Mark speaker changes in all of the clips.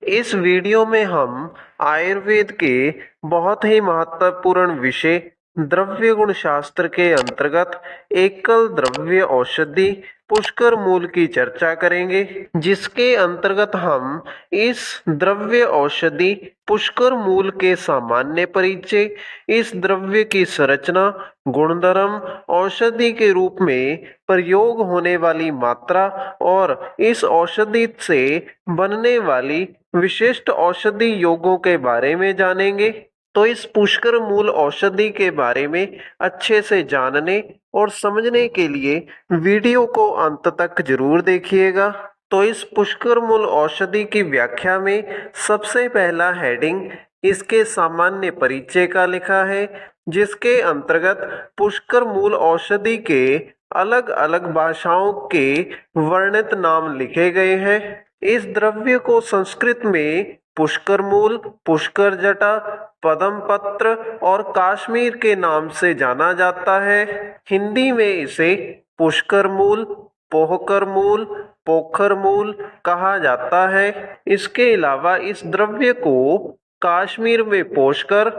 Speaker 1: इस वीडियो में हम आयुर्वेद के बहुत ही महत्वपूर्ण विषय द्रव्य गुण शास्त्र के अंतर्गत एकल द्रव्य औषधि पुष्कर मूल की चर्चा करेंगे, जिसके अंतर्गत हम इस द्रव्य औषधि पुष्कर मूल के सामान्य परिचय, इस द्रव्य की संरचना, गुणधर्म, औषधि के रूप में प्रयोग होने वाली मात्रा और इस औषधि से बनने वाली विशिष्ट औषधि योगों के बारे में जानेंगे। तो इस पुष्कर मूल औषधि के बारे में अच्छे से जानने और समझने के लिए वीडियो को अंत तक जरूर देखिएगा। तो इस पुष्कर मूल औषधि की व्याख्या में सबसे पहला हेडिंग इसके सामान्य परिचय का लिखा है, जिसके अंतर्गत पुष्कर मूल औषधि के अलग अलग भाषाओं के वर्णित नाम लिखे गए हैं। इस द्रव्य को संस्कृत में पुष्कर मूल, पुष्कर जटा, पद्म पत्र और काश्मीर के नाम से जाना जाता है। हिंदी में इसे पुष्कर मूल, पोहकर मूल, पोखर मूल कहा जाता है। इसके अलावा इस द्रव्य को कश्मीर में पोषकर,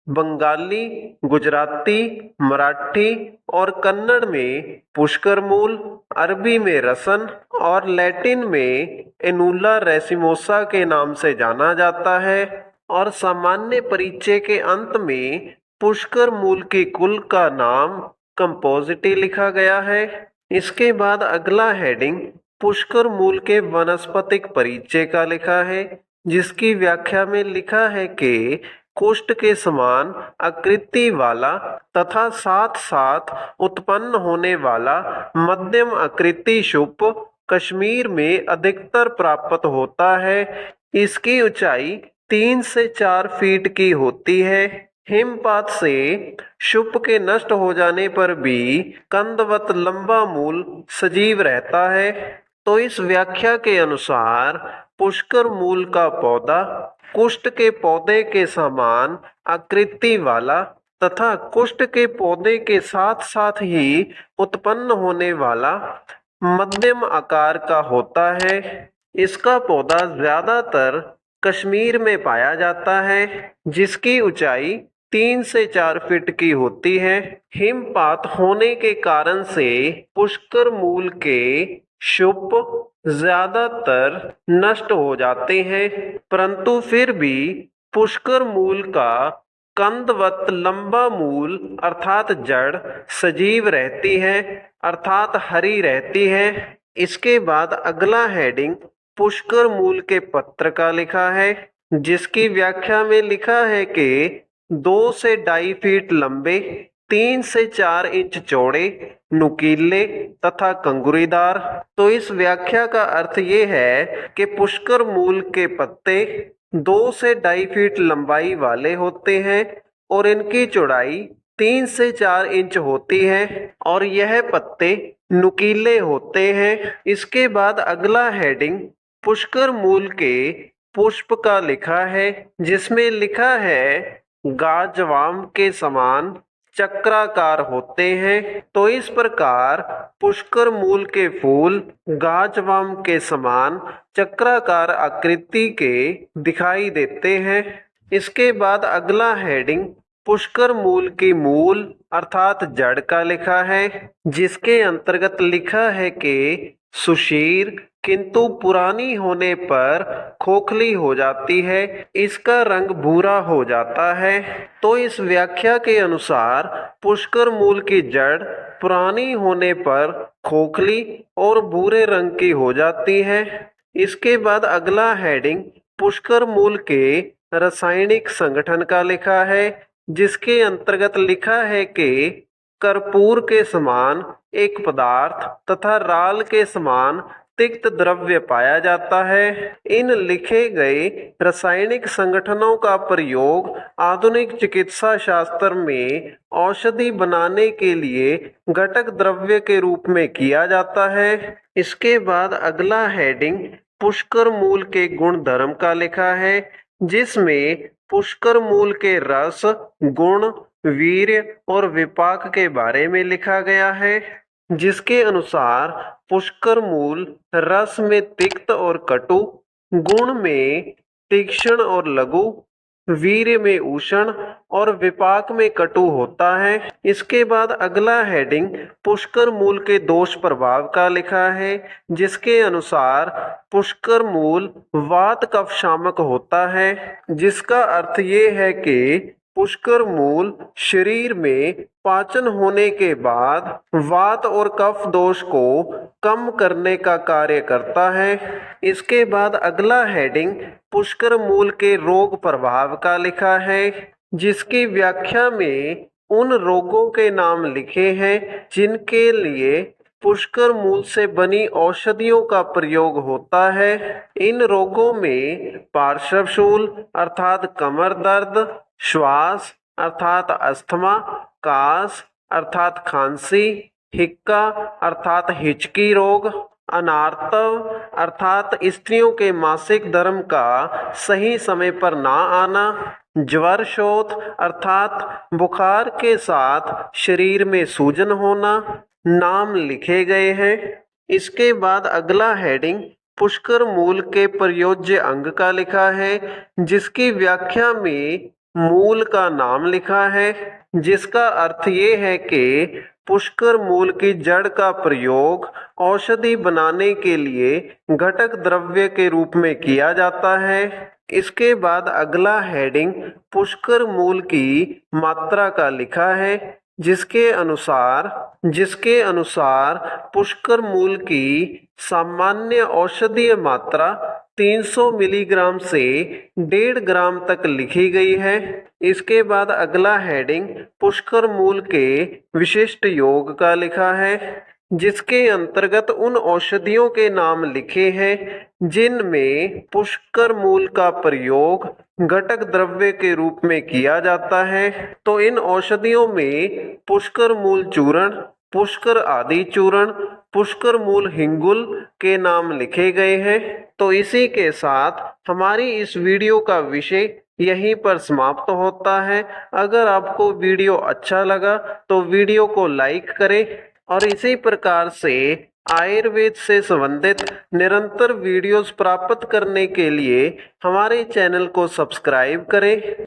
Speaker 1: बंगाली, गुजराती, मराठी और कन्नड़ में पुष्कर मूल, अरबी में रसन और लैटिन में एनुला रेसिमोसा के नाम से जाना जाता है। और सामान्य परिचय के अंत में पुष्कर मूल के कुल का नाम कंपोजिटी लिखा गया है। इसके बाद अगला हेडिंग पुष्कर मूल के वनस्पतिक परिचय का लिखा है, जिसकी व्याख्या में लिखा है कि कुष्ठ के समान आकृति वाला तथा साथ साथ उत्पन्न होने वाला मध्यम आकृति शुष्क कश्मीर में अधिकतर प्राप्त होता है। इसकी ऊंचाई 3 से 4 फीट की होती है। हिमपात से शुष्क के नष्ट हो जाने पर भी कंदवत लंबा मूल सजीव रहता है। तो इस व्याख्या के अनुसार पुष्कर मूल का पौधा कुष्ठ के पौधे के समान आकृति वाला तथा कुष्ठ के पौधे के साथ साथ ही उत्पन्न होने वाला मध्यम आकार का होता है। इसका पौधा ज्यादातर कश्मीर में पाया जाता है, जिसकी ऊंचाई 3 से 4 फीट की होती है। हिमपात होने के कारण से पुष्कर मूल के शुष्क ज्यादातर नष्ट हो जाते हैं, परंतु फिर भी पुष्कर मूल का कंदवत लंबा मूल अर्थात जड़ सजीव रहती है, अर्थात हरी रहती है। इसके बाद अगला हेडिंग पुष्कर मूल के पत्र का लिखा है, जिसकी व्याख्या में लिखा है कि 2 से 2.5 फीट लंबे, 3 से 4 इंच चौड़े, नुकीले तथा कंगुरीदार। तो इस व्याख्या का अर्थ ये है कि पुष्कर मूल के पत्ते 2 से 2.5 फीट लंबाई वाले होते हैं और इनकी चौड़ाई 3 से 4 इंच होती है और यह पत्ते नुकीले होते हैं। इसके बाद अगला हेडिंग पुष्कर मूल के पुष्प का लिखा है, जिसमें लिखा है गाजवाम के समान चक्राकार होते हैं। तो इस प्रकार पुष्कर मूल के फूल गाजवाम के समान चक्राकार आकृति के दिखाई देते हैं। इसके बाद अगला हेडिंग पुष्कर मूल की मूल अर्थात जड़ का लिखा है, जिसके अंतर्गत लिखा है कि सुशीर किंतु पुरानी होने पर खोखली हो जाती है, इसका रंग भूरा हो जाता है। तो इस व्याख्या के अनुसार पुष्कर मूल की जड़ पुरानी होने पर खोखली और भूरे रंग की हो जाती है। इसके बाद अगला हेडिंग पुष्कर मूल के रासायनिक संगठन का लिखा है, जिसके अंतर्गत लिखा है कि कर्पूर के समान एक पदार्थ तथा राल के समान तिक्त द्रव्य पाया जाता है। इन लिखे गए रासायनिक संगठनों का प्रयोग आधुनिक चिकित्सा शास्त्र में औषधि बनाने के लिए घटक द्रव्य के रूप में किया जाता है। इसके बाद अगला हेडिंग पुष्कर मूल के गुण धर्म का लिखा है, जिसमें पुष्कर मूल के रस, गुण, वीर्य और विपाक के बारे में लिखा गया है, जिसके अनुसार पुष्कर मूल रस में तिक्त और कटु, गुण में तीक्ष्ण और लघु, वीर्य में उष्ण और विपाक में कटु होता है। इसके बाद अगला हेडिंग पुष्कर मूल के दोष प्रभाव का लिखा है, जिसके अनुसार पुष्कर मूल वात कफ शामक होता है, जिसका अर्थ ये है कि पुष्कर मूल शरीर में पाचन होने के बाद वात और कफ दोष को कम करने का कार्य करता है। इसके बाद अगला हेडिंग पुष्कर मूल के रोग प्रभाव का लिखा है, जिसकी व्याख्या में उन रोगों के नाम लिखे हैं जिनके लिए पुष्कर मूल से बनी औषधियों का प्रयोग होता है। इन रोगों में पार्श्वशूल अर्थात कमर दर्द, श्वास अर्थात अस्थमा, कास अर्थात खांसी, हिक्का अर्थात हिचकी रोग, अनार्तव अर्थात स्त्रियों के मासिक धर्म का सही समय पर ना आना, ज्वर शोथ अर्थात बुखार के साथ शरीर में सूजन होना नाम लिखे गए हैं। इसके बाद अगला हेडिंग पुष्कर मूल के प्रयोज्य अंग का लिखा है, जिसकी व्याख्या में मूल का नाम लिखा है, जिसका अर्थ ये है कि पुष्कर मूल की जड़ का प्रयोग औषधि बनाने के लिए घटक द्रव्य के रूप में किया जाता है। इसके बाद अगला हेडिंग पुष्कर मूल की मात्रा का लिखा है, जिसके अनुसार पुष्कर मूल की सामान्य औषधीय मात्रा 300 मिलीग्राम से 1.5 ग्राम तक लिखी गई है। इसके बाद अगला हेडिंग पुष्कर मूल के विशिष्ट योग का लिखा है, जिसके अंतर्गत उन औषधियों के नाम लिखे हैं जिनमें पुष्कर मूल का प्रयोग घटक द्रव्य के रूप में किया जाता है। तो इन औषधियों में पुष्कर मूल चूर्ण, पुष्कर आदि चूर्ण, पुष्कर मूल हिंगुल के नाम लिखे गए हैं। तो इसी के साथ हमारी इस वीडियो का विषय यहीं पर समाप्त होता है। अगर आपको वीडियो अच्छा लगा तो वीडियो को लाइक करें और इसी प्रकार से आयुर्वेद से संबंधित निरंतर वीडियोस प्राप्त करने के लिए हमारे चैनल को सब्सक्राइब करें।